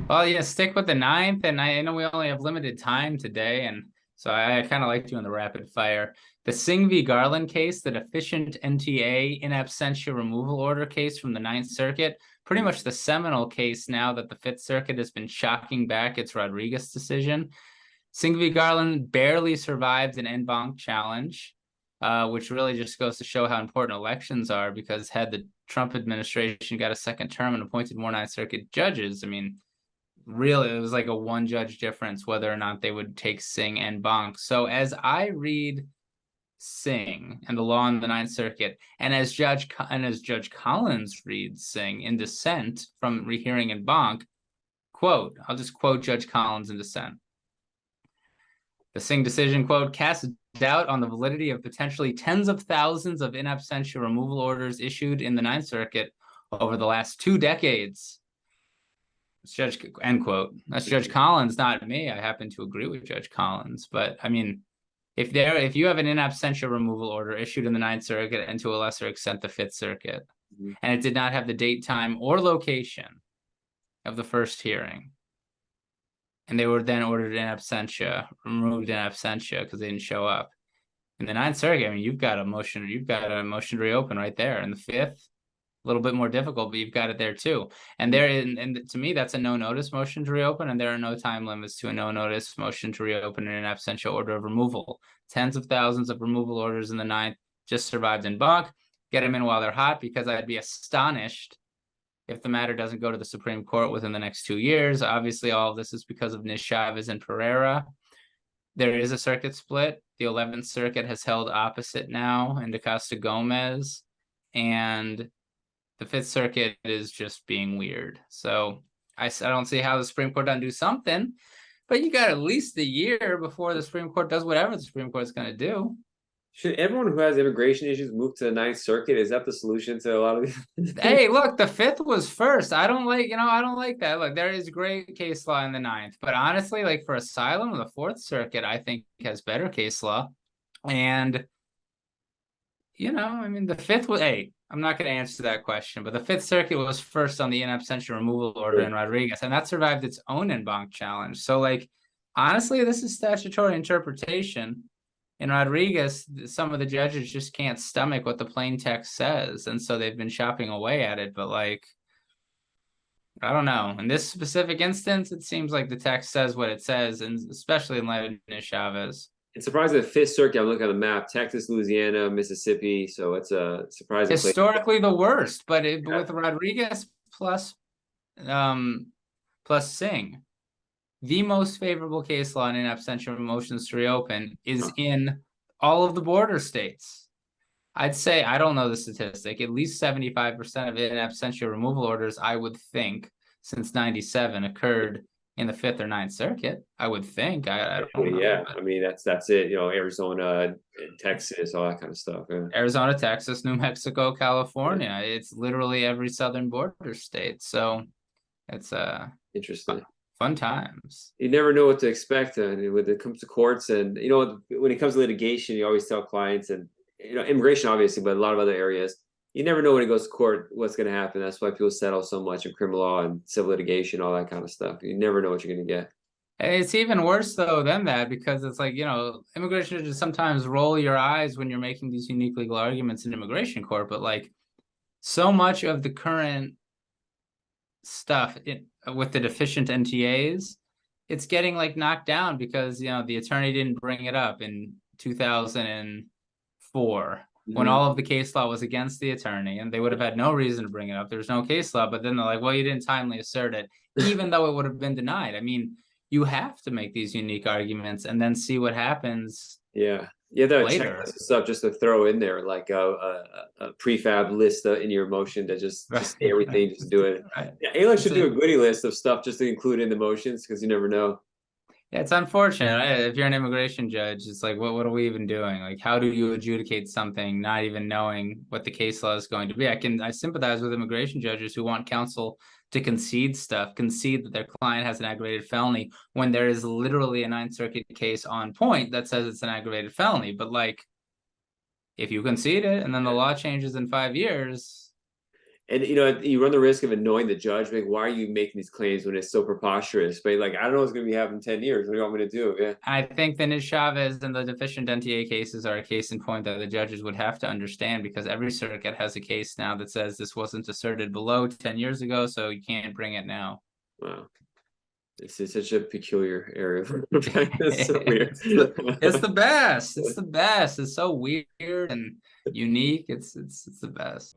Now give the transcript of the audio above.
Well, yeah, stick with the ninth, and I know we only have limited time today, and so I kind of like doing the rapid fire. The Singh v. Garland case, the deficient NTA in absentia removal order case from the Ninth Circuit, pretty much the seminal case now that the Fifth Circuit has been shocking back its Rodriguez decision. Singh v. Garland barely survived an en banc challenge, which really just goes to show how important elections are, because had the Trump administration got a second term and appointed more Ninth Circuit judges, I mean, really it was like a one judge difference whether or not they would take Singh and banc. So as I read Singh and the law in the Ninth Circuit, and as Judge Collins reads Singh in dissent from rehearing en banc, quote, I'll just quote Judge Collins in dissent. The Singh decision, quote, casts doubt on the validity of potentially tens of thousands of in absentia removal orders issued in the Ninth Circuit over the last 2 decades. Judge, end quote. That's Judge Collins, not me. I happen to agree with Judge Collins, but I mean, if you have an in absentia removal order issued in the Ninth Circuit and to a lesser extent the Fifth Circuit, and it did not have the date, time, or location of the first hearing, and they were then ordered in absentia, removed in absentia because they didn't show up in the Ninth Circuit, I mean, you've got a motion to reopen right there. In the Fifth, a little bit more difficult, but you've got it there too. And to me, that's a no notice motion to reopen, and there are no time limits to a no notice motion to reopen in an absentia order of removal. Tens of thousands of removal orders in the Ninth just survived en banc. Get them in while they're hot, because I'd be astonished if the matter doesn't go to the Supreme Court within the next 2 years. Obviously, all of this is because of Ms. Chavez and Pereira. There is a circuit split. The 11th Circuit has held opposite now in DaCosta Gomez, and the Fifth Circuit is just being weird. So I don't see how the Supreme Court doesn't do something, but you got at least a year before the Supreme Court does whatever the Supreme Court is going to do. Should everyone who has immigration issues move to the Ninth Circuit? Is that the solution to a lot of these? Hey, look, the Fifth was first. I don't like that. Look, there is great case law in the Ninth, but honestly, like for asylum, the Fourth Circuit, I think, has better case law. And, I mean, the Fifth was, hey, I'm not going to answer that question, but the Fifth Circuit was first on the in absentia removal order in Rodriguez, and that survived its own en banc challenge. So, like, honestly, this is statutory interpretation. In Rodriguez, some of the judges just can't stomach what the plain text says, and so they've been chopping away at it. But, like, I don't know. In this specific instance, it seems like the text says what it says, and especially in light of Ms. Chavez. It's surprising the Fifth Circuit, I'm looking at the map, Texas, Louisiana, Mississippi, so it's a surprising place. Historically the worst, but with Rodriguez plus Singh, the most favorable case law in absentia motions to reopen is in all of the border states. I'd say, I don't know the statistic, at least 75% of in absentia removal orders, I would think, since 97 occurred in the Fifth or Ninth Circuit. I would think. I don't know. Yeah, I mean, that's it. Arizona, Texas, all that kind of stuff. Yeah. Arizona, Texas, New Mexico, California. Yeah. It's literally every southern border state. So it's interesting. Fun times. You never know what to expect when it comes to courts, and when it comes to litigation, you always tell clients, and immigration obviously, but a lot of other areas, you never know when it goes to court what's going to happen. That's why people settle so much in criminal law and civil litigation, all that kind of stuff. You never know what you're going to get. It's even worse though than that, because it's like, immigration judges sometimes roll your eyes when you're making these unique legal arguments in immigration court, but like so much of the current stuff with the deficient NTAs, it's getting like knocked down because the attorney didn't bring it up in 2004 when all of the case law was against the attorney, and they would have had no reason to bring it up. There's no case law, but then they're like, well, you didn't timely assert it, even though it would have been denied. I mean, you have to make these unique arguments and then see what happens. Yeah, the checklist stuff just to throw in there, like a prefab list in your motion to just say everything, just do it. Right. Yeah, ALEC should do a goodie list of stuff just to include in the motions, because you never know. Yeah, it's unfortunate, right? If you're an immigration judge, it's like, what are we even doing? Like, how do you adjudicate something not even knowing what the case law is going to be? I sympathize with immigration judges who want counsel to concede that their client has an aggravated felony when there is literally a Ninth Circuit case on point that says it's an aggravated felony. But like, if you concede it and then the law changes in 5 years, And you run the risk of annoying the judge. Like, why are you making these claims when it's so preposterous? But like, I don't know what's going to be happening in 10 years. What do you want me to do? Yeah. I think the Niz Chavez and the deficient NTA cases are a case in point that the judges would have to understand, because every circuit has a case now that says this wasn't asserted below 10 years ago, so you can't bring it now. Wow. This is such a peculiar area. It's so weird. It's the best. It's the best. It's so weird and unique. It's the best.